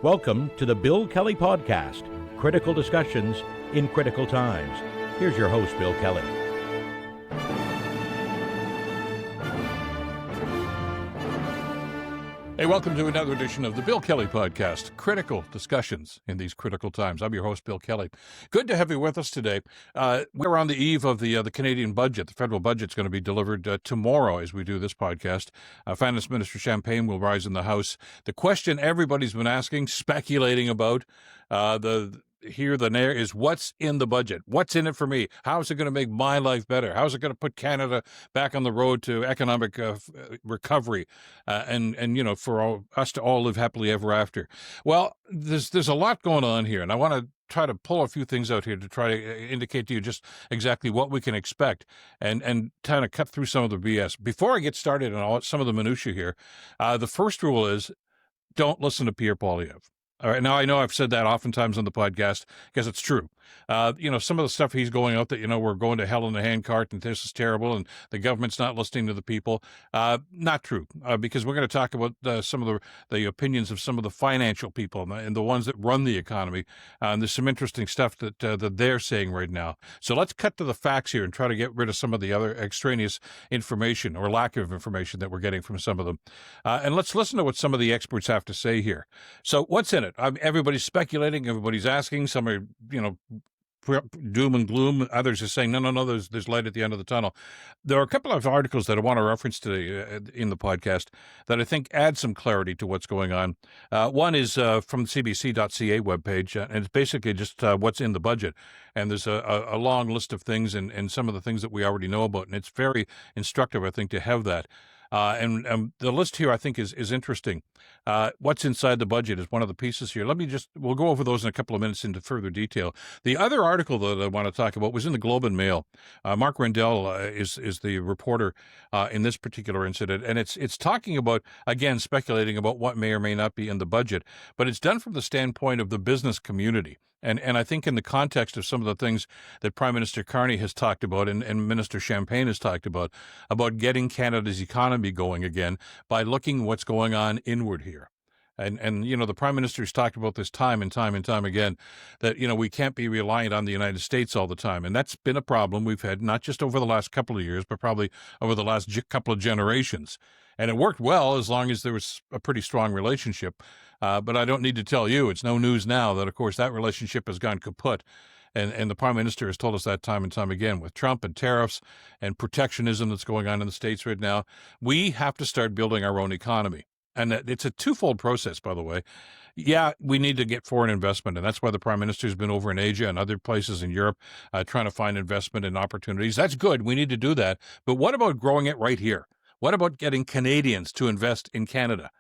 Welcome to the Bill Kelly Podcast, critical discussions in critical times. Here's your host, Bill Kelly. Hey, welcome to another edition of the Bill Kelly Podcast, critical discussions in these critical times. I'm your host, Bill Kelly. Good to have you with us today. We're on the eve of the Canadian budget. The federal budget's going to be delivered tomorrow as we do this podcast. Finance Minister Champagne will rise in the House. The question everybody's been asking, speculating about, is what's in the budget? What's in it for me? How is it going to make my life better? How is it going to put Canada back on the road to economic recovery and for us to all live happily ever after? Well, there's a lot going on here, and I want to try to pull a few things out here to try to indicate to you just exactly what we can expect and kind of cut through some of the BS. Before I get started on some of the minutiae here, the first rule is don't listen to Pierre Poilievre. All right. Now, I know I've said that oftentimes on the podcast because it's true. Some of the stuff he's going out that, we're going to hell in a handcart and this is terrible and the government's not listening to the people. Not true, because we're going to talk about some of the opinions of some of the financial people and the ones that run the economy. There's some interesting stuff that they're saying right now. So let's cut to the facts here and try to get rid of some of the other extraneous information or lack of information that we're getting from some of them. And let's listen to what some of the experts have to say here. So what's in it? Everybody's speculating. Everybody's asking. Some are, doom and gloom. Others are saying, no, there's light at the end of the tunnel. There are a couple of articles that I want to reference today in the podcast that I think add some clarity to what's going on. One is from the CBC.ca webpage, and it's basically just what's in the budget. And there's a long list of things and some of the things that we already know about. And it's very instructive, I think, to have that. And the list here, I think, is interesting. What's inside the budget is one of the pieces here. We'll go over those in a couple of minutes into further detail. The other article that I want to talk about was in the Globe and Mail. Mark Rendell is the reporter in this particular incident, and it's talking about, again, speculating about what may or may not be in the budget, but it's done from the standpoint of the business community. And I think in the context of some of the things that Prime Minister Carney has talked about and Minister Champagne has talked about getting Canada's economy going again by looking what's going on inward here. And the Prime Minister has talked about this time and time again, that, we can't be reliant on the United States all the time. And that's been a problem we've had, not just over the last couple of years, but probably over the last couple of generations. And it worked well as long as there was a pretty strong relationship. But I don't need to tell you, it's no news now that, of course, that relationship has gone kaput. And the Prime Minister has told us that time and time again with Trump and tariffs and protectionism that's going on in the States right now. We have to start building our own economy. And it's a twofold process, by the way. Yeah, we need to get foreign investment, and that's why the Prime Minister has been over in Asia and other places in Europe trying to find investment and opportunities. That's good. We need to do that. But what about growing it right here? What about getting Canadians to invest in Canada?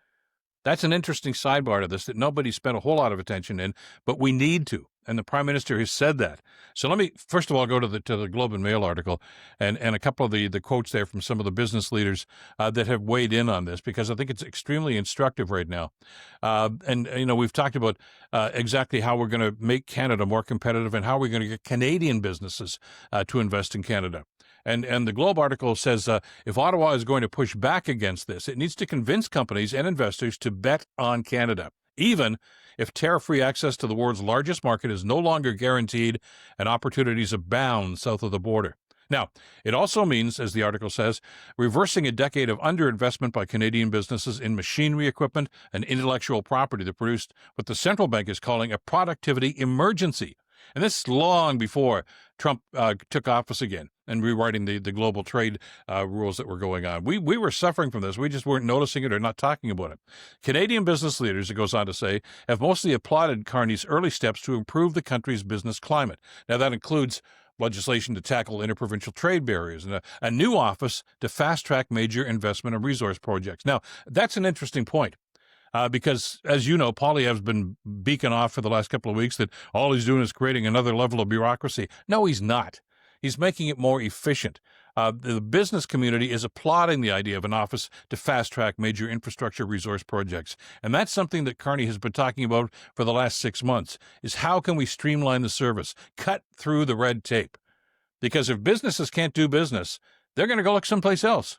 That's an interesting sidebar to this that nobody spent a whole lot of attention in, but we need to. And the Prime Minister has said that. So let me, first of all, go to the Globe and Mail article and a couple of the quotes there from some of the business leaders that have weighed in on this, because I think it's extremely instructive right now. We've talked about exactly how we're going to make Canada more competitive and how we're going to get Canadian businesses to invest in Canada. And the Globe article says if Ottawa is going to push back against this, it needs to convince companies and investors to bet on Canada, even if tariff-free access to the world's largest market is no longer guaranteed and opportunities abound south of the border. Now, it also means, as the article says, reversing a decade of underinvestment by Canadian businesses in machinery equipment and intellectual property that produced what the central bank is calling a productivity emergency. And this is long before Trump took office again and rewriting the global trade rules that were going on. We were suffering from this. We just weren't noticing it or not talking about it. Canadian business leaders, it goes on to say, have mostly applauded Carney's early steps to improve the country's business climate. Now, that includes legislation to tackle interprovincial trade barriers and a new office to fast-track major investment and resource projects. Now, that's an interesting point. Because, as you know, Poilievre's been beaking off for the last couple of weeks that all he's doing is creating another level of bureaucracy. No, he's not. He's making it more efficient. The business community is applauding the idea of an office to fast-track major infrastructure resource projects. And that's something that Carney has been talking about for the last 6 months, is how can we streamline the service, cut through the red tape? Because if businesses can't do business, they're going to go look someplace else.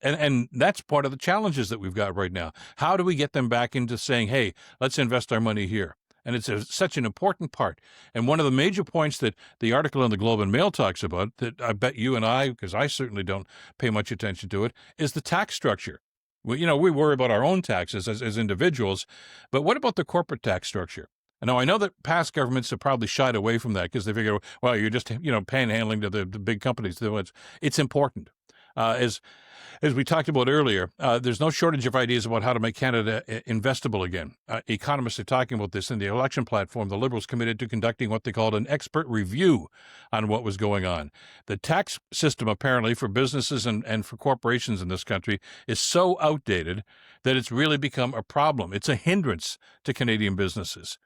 And that's part of the challenges that we've got right now. How do we get them back into saying, hey, let's invest our money here? And it's such an important part. And one of the major points that the article in the Globe and Mail talks about, that I bet you and I, because I certainly don't pay much attention to it, is the tax structure. We worry about our own taxes as individuals, but what about the corporate tax structure? Now, I know that past governments have probably shied away from that because they figure, well, you're just, panhandling to the big companies. It's important. As we talked about earlier, there's no shortage of ideas about how to make Canada investable again. Economists are talking about this in the election platform. The Liberals committed to conducting what they called an expert review on what was going on. The tax system, apparently, for businesses and for corporations in this country is so outdated that it's really become a problem. It's a hindrance to Canadian businesses.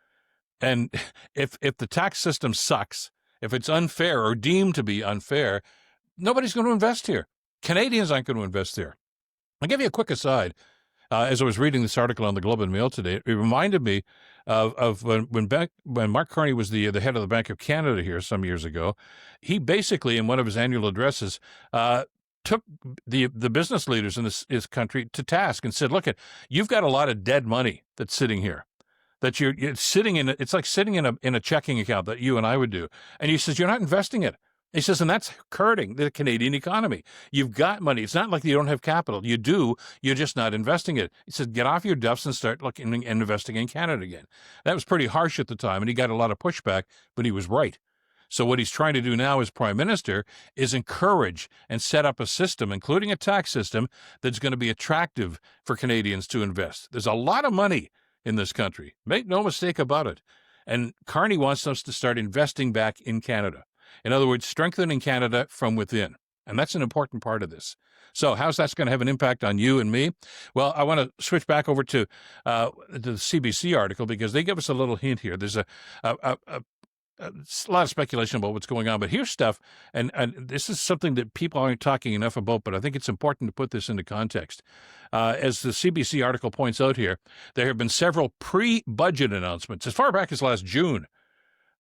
And if the tax system sucks, if it's unfair or deemed to be unfair, nobody's going to invest here. Canadians aren't going to invest there. I'll give you a quick aside. As I was reading this article on the Globe and Mail today, it reminded me of when Mark Carney was the head of the Bank of Canada here some years ago. He basically, in one of his annual addresses, took the business leaders in this country to task and said, look, you've got a lot of dead money that's sitting here. That you're sitting in, it's like sitting in a checking account that you and I would do. And he says, you're not investing it. He says, and that's hurting the Canadian economy. You've got money. It's not like you don't have capital. You do. You're just not investing it. He said, get off your duffs and start looking and investing in Canada again. That was pretty harsh at the time, and he got a lot of pushback, but he was right. So what he's trying to do now as Prime Minister is encourage and set up a system, including a tax system, that's going to be attractive for Canadians to invest. There's a lot of money in this country. Make no mistake about it. And Carney wants us to start investing back in Canada. In other words, strengthening Canada from within. And that's an important part of this. So how's that going to have an impact on you and me? Well, I want to switch back over to the CBC article because they give us a little hint here. There's a lot of speculation about what's going on, but here's stuff, and this is something that people aren't talking enough about, but I think it's important to put this into context. As the CBC article points out here, there have been several pre-budget announcements as far back as last June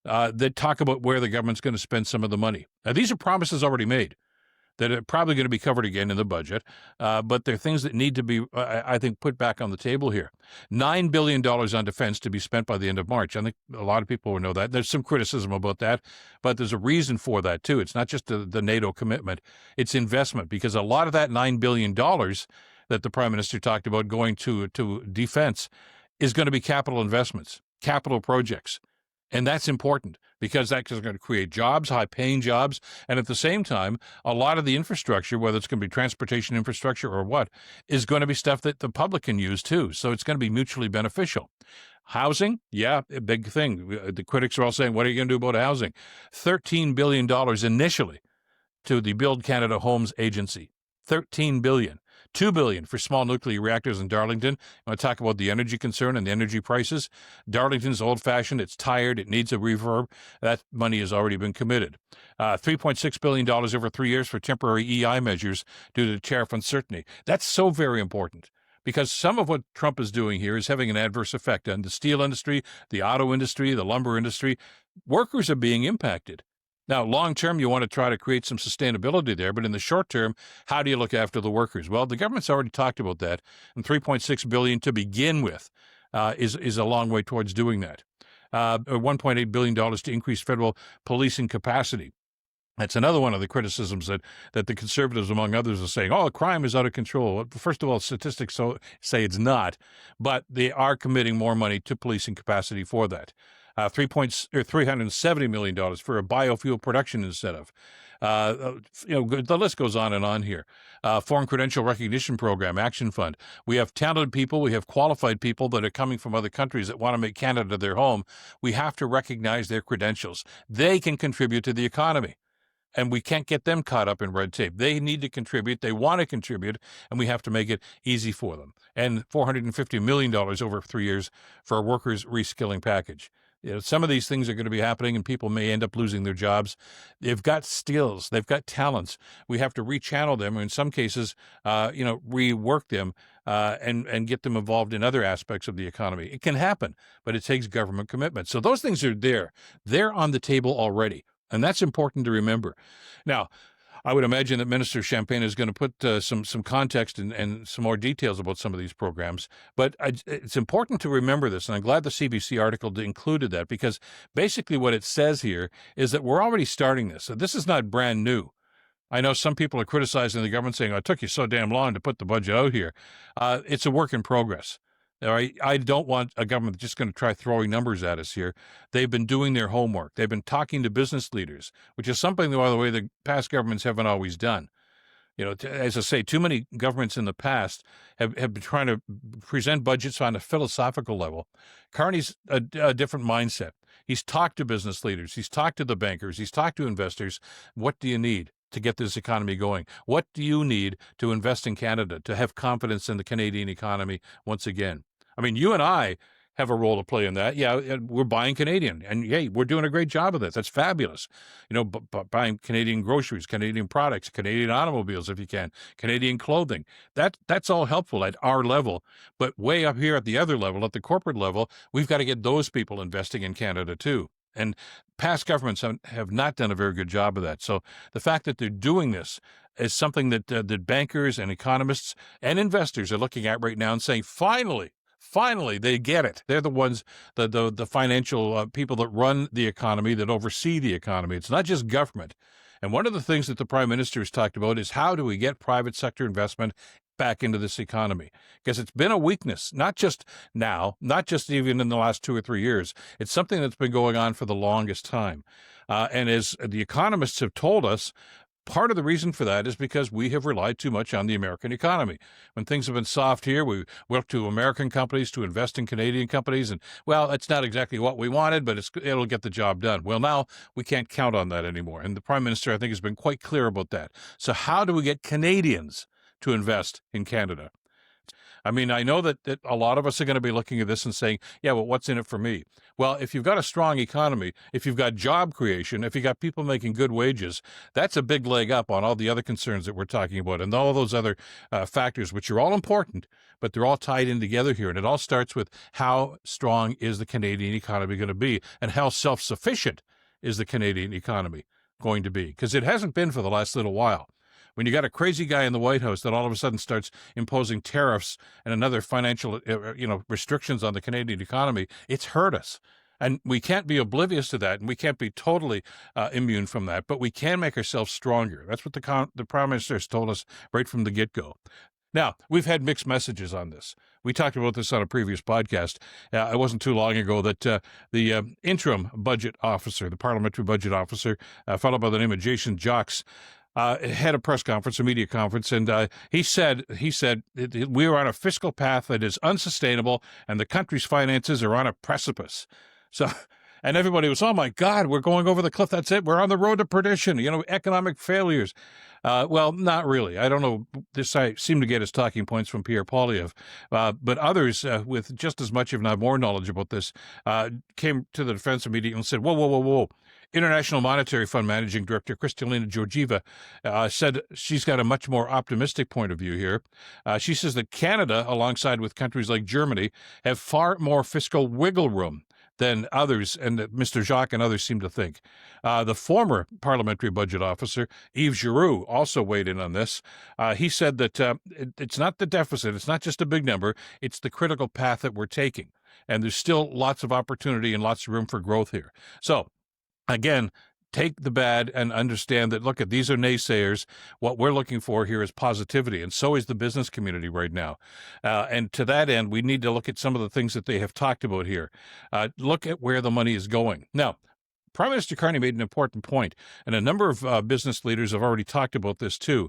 that talk about where the government's going to spend some of the money. Now, these are promises already made that are probably going to be covered again in the budget, but they're things that need to be, I think, put back on the table here. $9 billion on defense to be spent by the end of March. I think a lot of people will know that. There's some criticism about that, but there's a reason for that, too. It's not just the NATO commitment. It's investment, because a lot of that $9 billion that the Prime Minister talked about going to defense is going to be capital investments, capital projects. And that's important because that's going to create jobs, high-paying jobs, and at the same time, a lot of the infrastructure, whether it's going to be transportation infrastructure or what, is going to be stuff that the public can use too. So it's going to be mutually beneficial. Housing, yeah, a big thing. The critics are all saying, what are you going to do about housing? $13 billion initially to the Build Canada Homes Agency. $13 billion. $2 billion for small nuclear reactors in Darlington. I want to talk about the energy concern and the energy prices. Darlington's old-fashioned. It's tired. It needs a refurb. That money has already been committed. $3.6 billion over 3 years for temporary EI measures due to tariff uncertainty. That's so very important because some of what Trump is doing here is having an adverse effect on the steel industry, the auto industry, the lumber industry. Workers are being impacted. Now, long-term, you want to try to create some sustainability there, but in the short term, how do you look after the workers? Well, the government's already talked about that, and $3.6 billion to begin with is a long way towards doing that. $1.8 billion to increase federal policing capacity. That's another one of the criticisms that the Conservatives, among others, are saying, crime is out of control. Well, first of all, statistics say it's not, but they are committing more money to policing capacity for that. $370 million for a biofuel production incentive. The list goes on and on here. Foreign Credential Recognition Program, Action Fund. We have talented people. We have qualified people that are coming from other countries that want to make Canada their home. We have to recognize their credentials. They can contribute to the economy. And we can't get them caught up in red tape. They need to contribute. They want to contribute, and we have to make it easy for them. And $450 million over 3 years for a workers' reskilling package. Some of these things are going to be happening, and people may end up losing their jobs. They've got skills. They've got talents. We have to rechannel them, or in some cases, rework them and get them involved in other aspects of the economy. It can happen, but it takes government commitment. So those things are there. They're on the table already. And that's important to remember. Now, I would imagine that Minister Champagne is going to put some context and some more details about some of these programs. But it's important to remember this, and I'm glad the CBC article included that, because basically what it says here is that we're already starting this. So this is not brand new. I know some people are criticizing the government, saying, "Oh, it took you so damn long to put the budget out here." It's a work in progress. All right? I don't want a government that's just going to try throwing numbers at us here. They've been doing their homework. They've been talking to business leaders, which is something, by the way, the past governments haven't always done. As I say, too many governments in the past have been trying to present budgets on a philosophical level. Carney's a different mindset. He's talked to business leaders. He's talked to the bankers. He's talked to investors. What do you need to get this economy going? What do you need to invest in Canada, to have confidence in the Canadian economy once again? I mean, you and I have a role to play in that. Yeah, we're buying Canadian, and hey, we're doing a great job of that. That's fabulous. Buying Canadian groceries, Canadian products, Canadian automobiles, if you can, Canadian clothing. That's all helpful at our level. But way up here at the other level, at the corporate level, we've got to get those people investing in Canada too. And past governments have not done a very good job of that. So the fact that they're doing this is something that bankers and economists and investors are looking at right now and saying, Finally, they get it. They're the ones, the financial people that run the economy, that oversee the economy. It's not just government. And one of the things that the Prime Minister has talked about is, how do we get private sector investment back into this economy? Because it's been a weakness, not just now, not just even in the last 2 or 3 years. It's something that's been going on for the longest time. And as the economists have told us, part of the reason for that is because we have relied too much on the American economy. When things have been soft here, we look to American companies to invest in Canadian companies, and, well, it's not exactly what we wanted, but it'll get the job done. Well, now we can't count on that anymore, and the Prime Minister, I think, has been quite clear about that. So how do we get Canadians to invest in Canada? I mean, I know that a lot of us are going to be looking at this and saying, yeah, well, what's in it for me? Well, if you've got a strong economy, if you've got job creation, if you've got people making good wages, that's a big leg up on all the other concerns that we're talking about, and all those other factors, which are all important, but they're all tied in together here. And it all starts with, how strong is the Canadian economy going to be, and how self-sufficient is the Canadian economy going to be? Because it hasn't been for the last little while. When you got a crazy guy in the White House that all of a sudden starts imposing tariffs and another financial, restrictions on the Canadian economy, it's hurt us. And we can't be oblivious to that, and we can't be totally immune from that, but we can make ourselves stronger. That's what the Prime Minister has told us right from the get-go. Now, we've had mixed messages on this. We talked about this on a previous podcast. It wasn't too long ago that the interim budget officer, the parliamentary budget officer, a fellow by the name of Jason Jacques, had a press conference, a media conference, and he said we are on a fiscal path that is unsustainable, and the country's finances are on a precipice. So, and everybody was, oh my God, we're going over the cliff. That's it. We're on the road to perdition. Economic failures. Well, not really. I don't know. This I seem to get his talking points from Pierre Poilievre, but others with just as much, if not more, knowledge about this came to the defense immediately and said, whoa. International Monetary Fund Managing Director Kristalina Georgieva said she's got a much more optimistic point of view here. She says that Canada, alongside with countries like Germany, have far more fiscal wiggle room than others, and that Mr. Jacques and others seem to think. The former parliamentary budget officer, Yves Giroux, also weighed in on this. He said that it's not the deficit, it's not just a big number, it's the critical path that we're taking. And there's still lots of opportunity and lots of room for growth here. So, again, take the bad and understand that, look, these are naysayers. What we're looking for here is positivity, and so is the business community right now. And to that end, we need to look at some of the things that they have talked about here. Look at where the money is going. Now, Prime Minister Carney made an important point, and a number of business leaders have already talked about this too.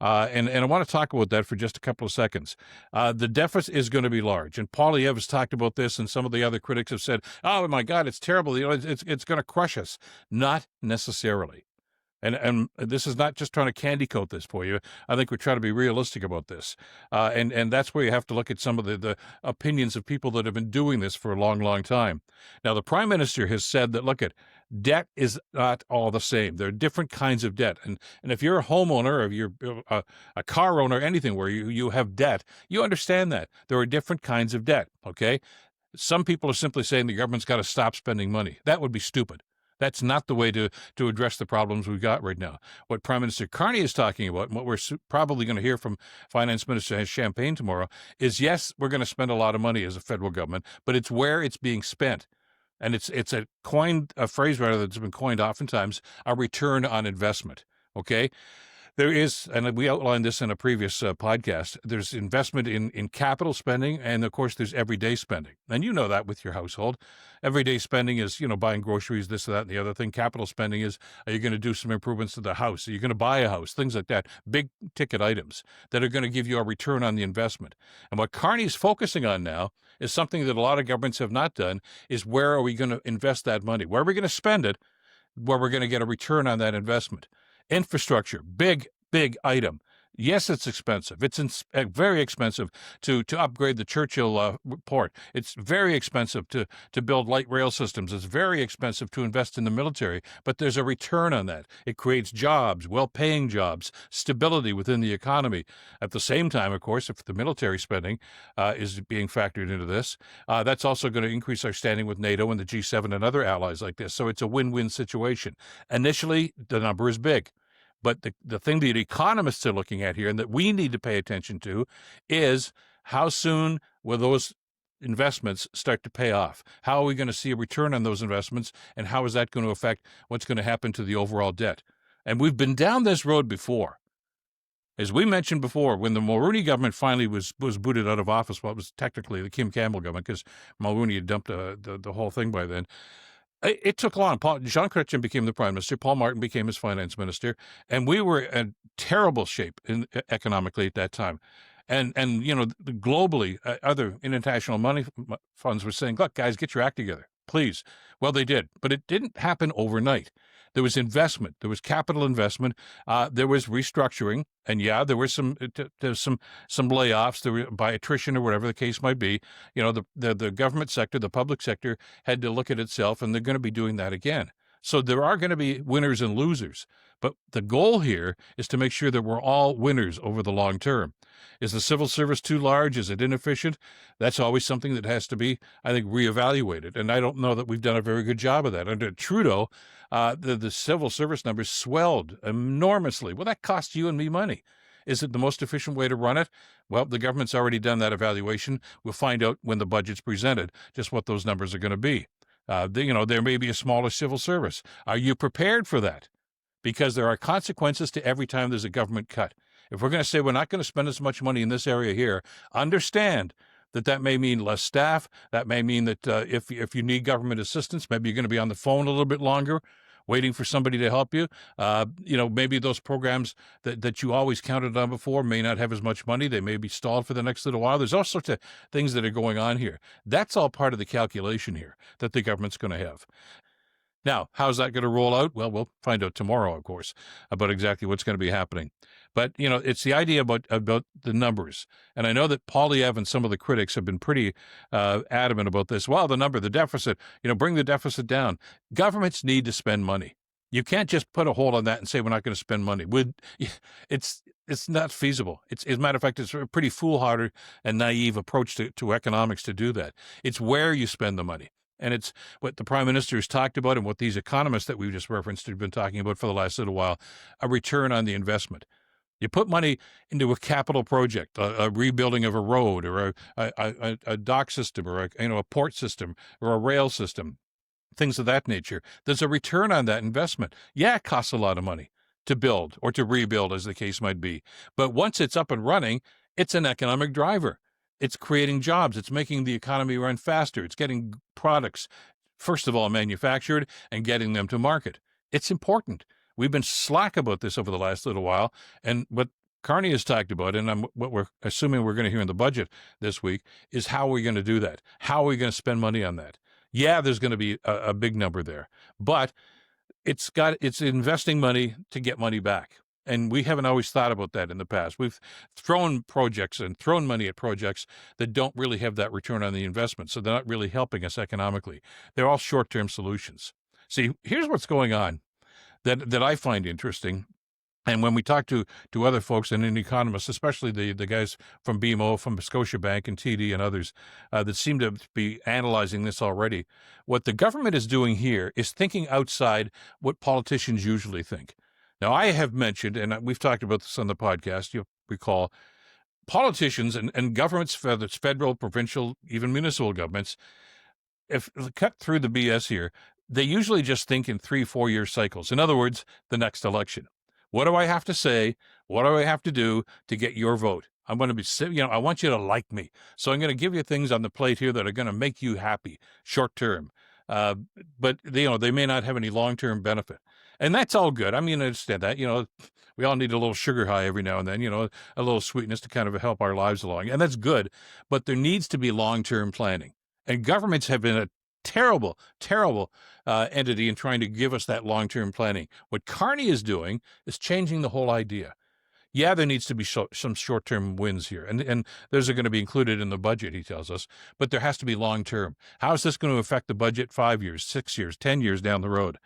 And I want to talk about that for just a couple of seconds. The deficit is going to be large, and Poilievre has talked about this, and some of the other critics have said, oh my God, it's terrible. It's going to crush us. Not necessarily. And this is not just trying to candy coat this for you. I think we're trying to be realistic about this. And that's where you have to look at some of the opinions of people that have been doing this for a long, long time. Now, the Prime Minister has said that, look, debt is not all the same. There are different kinds of debt. And if you're a homeowner, or if you're a car owner, anything where you have debt, you understand that. There are different kinds of debt, okay? Some people are simply saying the government's got to stop spending money. That would be stupid. That's not the way to address the problems we've got right now. What Prime Minister Carney is talking about, and what we're probably going to hear from Finance Minister Champagne tomorrow, is yes, we're going to spend a lot of money as a federal government, but it's where it's being spent. And it's a phrase rather that's been coined oftentimes, a return on investment. Okay? There is, and we outlined this in a previous podcast, there's investment in capital spending, and of course there's everyday spending. And you know that with your household. Everyday spending is, buying groceries, this, that, and the other thing. Capital spending is, are you going to do some improvements to the house? Are you going to buy a house? Things like that. Big ticket items that are going to give you a return on the investment. And what Carney's focusing on now is something that a lot of governments have not done, is where are we going to invest that money? Where are we going to spend it? Where we're going to get a return on that investment. Infrastructure, big item. Yes, it's expensive. It's very expensive to upgrade the Churchill port. It's very expensive to build light rail systems. It's very expensive to invest in the military, but there's a return on that. It creates jobs, well-paying jobs, stability within the economy. At the same time, of course, if the military spending is being factored into this, that's also going to increase our standing with NATO and the G7 and other allies like this. So it's a win-win situation. Initially, the number is big. But the thing that economists are looking at here and that we need to pay attention to is how soon will those investments start to pay off? How are we going to see a return on those investments, and how is that going to affect what's going to happen to the overall debt? And we've been down this road before. As we mentioned before, when the Mulroney government finally was booted out of office, well, it was technically the Kim Campbell government because Mulroney had dumped the whole thing by then. It took long. Jean Chrétien became the prime minister. Paul Martin became his finance minister, and we were in terrible shape economically at that time. And globally, other international money funds were saying, "Look, guys, get your act together, please." Well, they did, but it didn't happen overnight. There was investment. There was capital investment. There was restructuring, and there were some layoffs. There were by attrition or whatever the case might be. The government sector, the public sector, had to look at itself, and they're going to be doing that again. So there are going to be winners and losers. But the goal here is to make sure that we're all winners over the long term. Is the civil service too large? Is it inefficient? That's always something that has to be, I think, reevaluated. And I don't know that we've done a very good job of that. Under Trudeau, the civil service numbers swelled enormously. Well, that costs you and me money. Is it the most efficient way to run it? Well, the government's already done that evaluation. We'll find out when the budget's presented just what those numbers are going to be. There may be a smaller civil service. Are you prepared for that? Because there are consequences to every time there's a government cut. If we're going to say we're not going to spend as much money in this area here, understand that may mean less staff. That may mean that if you need government assistance, maybe you're going to be on the phone a little bit longer, waiting for somebody to help you. Maybe those programs that you always counted on before may not have as much money. They may be stalled for the next little while. There's all sorts of things that are going on here. That's all part of the calculation here that the government's going to have. Now, how's that going to roll out? Well, we'll find out tomorrow, of course, about exactly what's going to be happening. But, it's the idea about the numbers. And I know that Poilievre and some of the critics have been pretty adamant about this. Well, the deficit, bring the deficit down. Governments need to spend money. You can't just put a hold on that and say we're not going to spend money. It's not feasible. As a matter of fact, it's a pretty foolhardy and naive approach to economics to do that. It's where you spend the money. And it's what the Prime Minister has talked about and what these economists that we just referenced have been talking about for the last little while, a return on the investment. You put money into a capital project, a rebuilding of a road or a dock system or a port system or a rail system, things of that nature. There's a return on that investment. Yeah, it costs a lot of money to build or to rebuild, as the case might be. But once it's up and running, it's an economic driver. It's creating jobs. It's making the economy run faster. It's getting products, first of all, manufactured and getting them to market. It's important. We've been slack about this over the last little while. And what Carney has talked about, and what we're assuming we're going to hear in the budget this week, is how we're going to do that. How are we going to spend money on that? Yeah, there's going to be a big number there. But it's investing money to get money back. And we haven't always thought about that in the past. We've thrown projects and thrown money at projects that don't really have that return on the investment, so they're not really helping us economically. They're all short-term solutions. See, here's what's going on that I find interesting. And when we talk to other folks and economists, especially the guys from BMO, from Scotiabank and TD and others that seem to be analyzing this already, what the government is doing here is thinking outside what politicians usually think. Now, I have mentioned, and we've talked about this on the podcast, you'll recall, politicians and governments, whether it's federal, provincial, even municipal governments, if cut through the BS here, they usually just think in 3-4 year cycles. In other words, the next election. What do I have to say? What do I have to do to get your vote? I'm going to be, I want you to like me. So I'm going to give you things on the plate here that are going to make you happy short term. But they may not have any long-term benefit. And that's all good. I mean, I understand that, we all need a little sugar high every now and then, a little sweetness to kind of help our lives along. And that's good. But there needs to be long-term planning. And governments have been a terrible, terrible entity in trying to give us that long-term planning. What Carney is doing is changing the whole idea. Yeah, there needs to be some short-term wins here, and those are going to be included in the budget, he tells us, but there has to be long-term. How is this going to affect the budget 5 years, 6 years, 10 years down the road?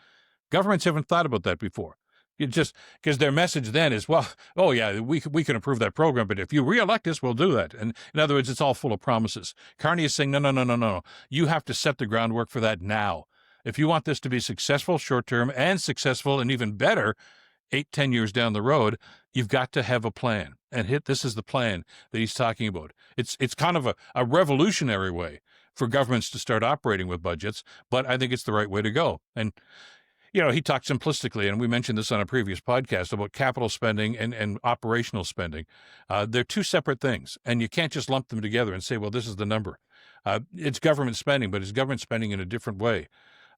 Governments haven't thought about that before. It just because their message then is, well, oh yeah, we can improve that program, but if you reelect us, we'll do that. And in other words, it's all full of promises. Carney is saying, no. You have to set the groundwork for that now. If you want this to be successful short-term and successful and even better 8-10 years down the road, you've got to have a plan. And this is the plan that he's talking about. It's kind of a revolutionary way for governments to start operating with budgets, but I think it's the right way to go. And he talked simplistically, and we mentioned this on a previous podcast, about capital spending and operational spending. They're two separate things, and you can't just lump them together and say, well, this is the number. It's government spending, but it's government spending in a different way.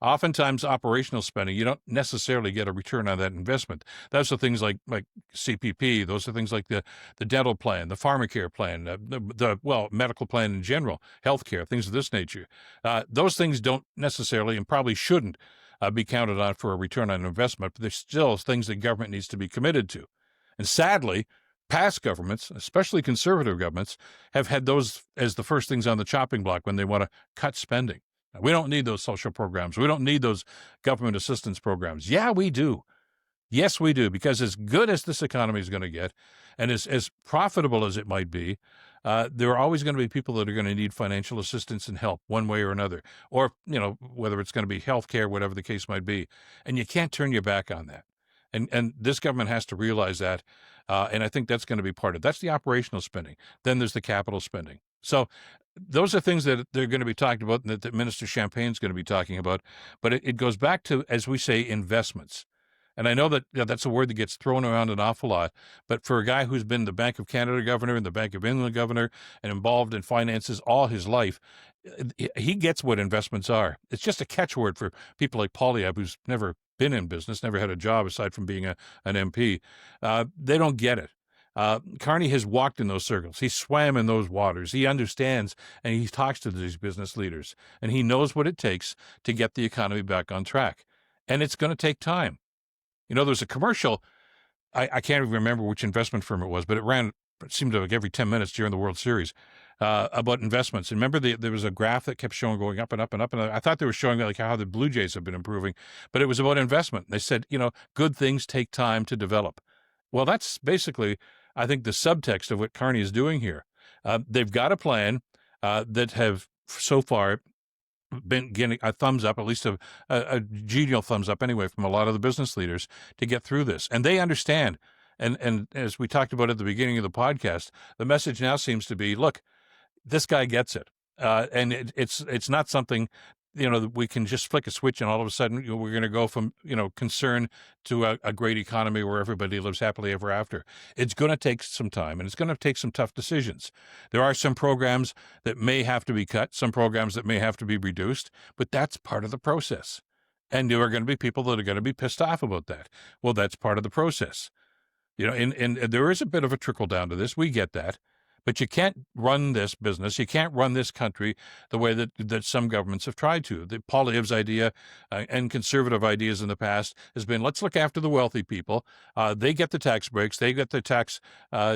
Oftentimes, operational spending, you don't necessarily get a return on that investment. Those are things like CPP. Those are things like the dental plan, the pharmacare plan, the medical plan in general, healthcare, things of this nature. Those things don't necessarily and probably shouldn't be counted on for a return on investment, but there's still things that government needs to be committed to. And sadly, past governments, especially conservative governments, have had those as the first things on the chopping block when they want to cut spending. Now, we don't need those social programs. We don't need those government assistance programs. Yeah, we do. Yes, we do, because as good as this economy is going to get and as profitable as it might be, there are always going to be people that are going to need financial assistance and help one way or another, or, whether it's going to be healthcare, whatever the case might be. And you can't turn your back on that. And this government has to realize that. And I think that's going to be part of it. That's the operational spending. Then there's the capital spending. So those are things that they're going to be talking about and that Minister Champagne's going to be talking about. But it goes back to, as we say, investments. And I know that that's a word that gets thrown around an awful lot, but for a guy who's been the Bank of Canada governor and the Bank of England governor and involved in finances all his life, he gets what investments are. It's just a catchword for people like Poilievre, who's never been in business, never had a job aside from being an MP. They don't get it. Carney has walked in those circles. He swam in those waters. He understands, and he talks to these business leaders, and he knows what it takes to get the economy back on track. And it's going to take time. There's a commercial, I can't even remember which investment firm it was, but it seemed like every 10 minutes during the World Series, about investments. And remember, there was a graph that kept showing going up and up and up. And I thought they were showing like how the Blue Jays have been improving, but it was about investment. They said, good things take time to develop. Well, that's basically, I think, the subtext of what Carney is doing here. They've got a plan that have so far been getting a thumbs up, at least a genial thumbs up anyway, from a lot of the business leaders to get through this. And they understand. And as we talked about at the beginning of the podcast, the message now seems to be, look, this guy gets it. And it's not something, that we can just flick a switch and all of a sudden we're going to go from, concern to a great economy where everybody lives happily ever after. It's going to take some time, and it's going to take some tough decisions. There are some programs that may have to be cut, some programs that may have to be reduced, but that's part of the process. And there are going to be people that are going to be pissed off about that. Well, that's part of the process. And there is a bit of a trickle down to this. We get that. But you can't run this business, you can't run this country the way that some governments have tried to. The Poilievre's idea and conservative ideas in the past has been, let's look after the wealthy people. They get the tax breaks, they get the tax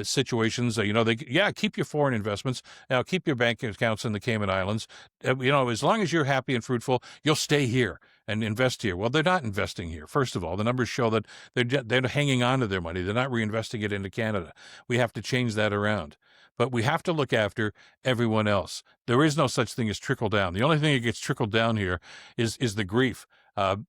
situations. Keep your foreign investments, keep your bank accounts in the Cayman Islands. As long as you're happy and fruitful, you'll stay here. and invest here. Well, they're not investing here. First of all, the numbers show that they're hanging on to their money. They're not reinvesting it into Canada. We have to change that around. But we have to look after everyone else. There is no such thing as trickle down. The only thing that gets trickled down here is the grief.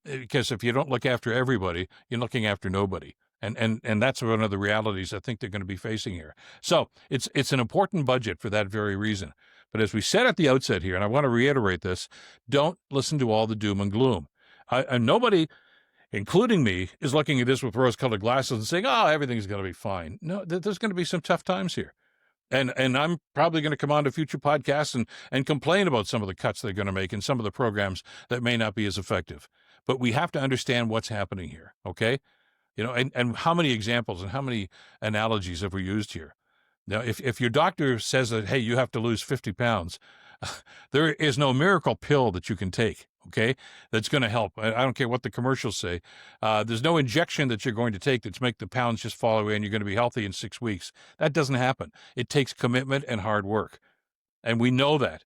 Because if you don't look after everybody, you're looking after nobody. And that's one of the realities I think they're going to be facing here. So it's an important budget for that very reason. But as we said at the outset here, and I want to reiterate this, don't listen to all the doom and gloom. And nobody, including me, is looking at this with rose-colored glasses and saying, oh, everything's going to be fine. No, there's going to be some tough times here. And I'm probably going to come on to future podcasts and complain about some of the cuts they're going to make and some of the programs that may not be as effective. But we have to understand what's happening here, okay? And how many examples and how many analogies have we used here? Now, if your doctor says that, hey, you have to lose 50 pounds, there is no miracle pill that you can take, okay, that's going to help. I don't care what the commercials say. There's no injection that you're going to take that's make the pounds just fall away and you're going to be healthy in 6 weeks. That doesn't happen. It takes commitment and hard work. And we know that.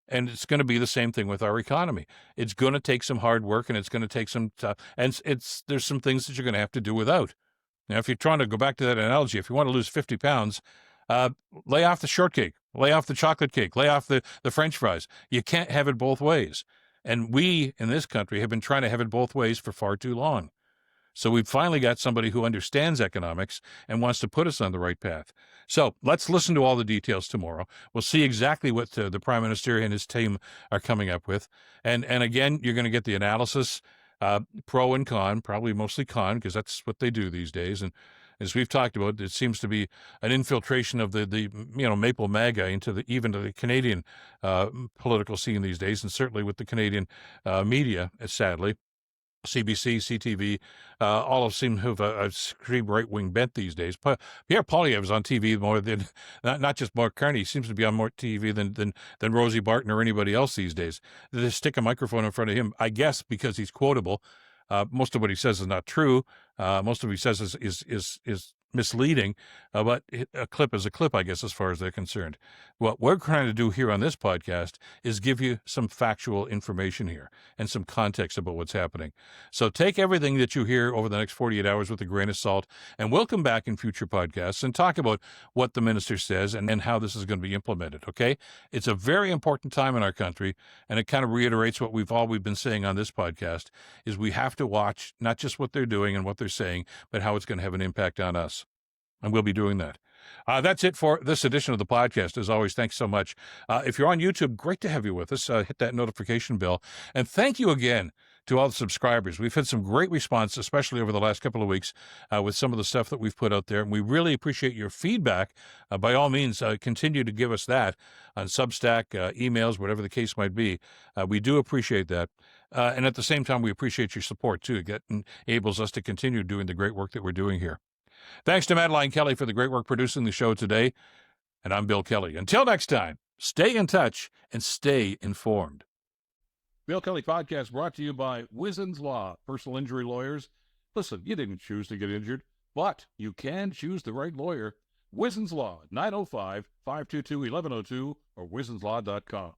And it's going to be the same thing with our economy. It's going to take some hard work, and it's going to take some there's some things that you're going to have to do without. Now, if you're trying to go back to that analogy, if you want to lose 50 pounds, lay off the shortcake, lay off the chocolate cake, lay off the French fries. You can't have it both ways. And we in this country have been trying to have it both ways for far too long. So we've finally got somebody who understands economics and wants to put us on the right path. So let's listen to all the details tomorrow. We'll see exactly what the Prime Minister and his team are coming up with. And again, you're going to get the analysis, pro and con, probably mostly con, because that's what they do these days. And as we've talked about, it seems to be an infiltration of the Maple MAGA into even to the Canadian political scene these days, and certainly with the Canadian media, sadly. CBC, CTV, all seem to have a extreme right-wing bent these days. Pierre Poilievre is on TV more than, not just Mark Carney, he seems to be on more TV than Rosie Barton or anybody else these days. They just stick a microphone in front of him, I guess because he's quotable. Most of what he says is not true. Most of what he says is misleading, but a clip is a clip, I guess, as far as they're concerned. What we're trying to do here on this podcast is give you some factual information here and some context about what's happening. So take everything that you hear over the next 48 hours with a grain of salt, and we'll come back in future podcasts and talk about what the minister says and how this is going to be implemented, okay? It's a very important time in our country, and it kind of reiterates what we've been saying on this podcast, is we have to watch not just what they're doing and what they're saying, but how it's going to have an impact on us. And we'll be doing that. That's it for this edition of the podcast. As always, thanks so much. If you're on YouTube, great to have you with us. Hit that notification bell. And thank you again to all the subscribers. We've had some great response, especially over the last couple of weeks, with some of the stuff that we've put out there. And we really appreciate your feedback. By all means, continue to give us that on Substack, emails, whatever the case might be. We do appreciate that. And at the same time, we appreciate your support, too. It enables us to continue doing the great work that we're doing here. Thanks to Madeline Kelly for the great work producing the show today. And I'm Bill Kelly. Until next time, stay in touch and stay informed. Bill Kelly Podcast brought to you by Wizen's Law, personal injury lawyers. Listen, you didn't choose to get injured, but you can choose the right lawyer. Wizen's Law, 905-522-1102 or wizenslaw.com.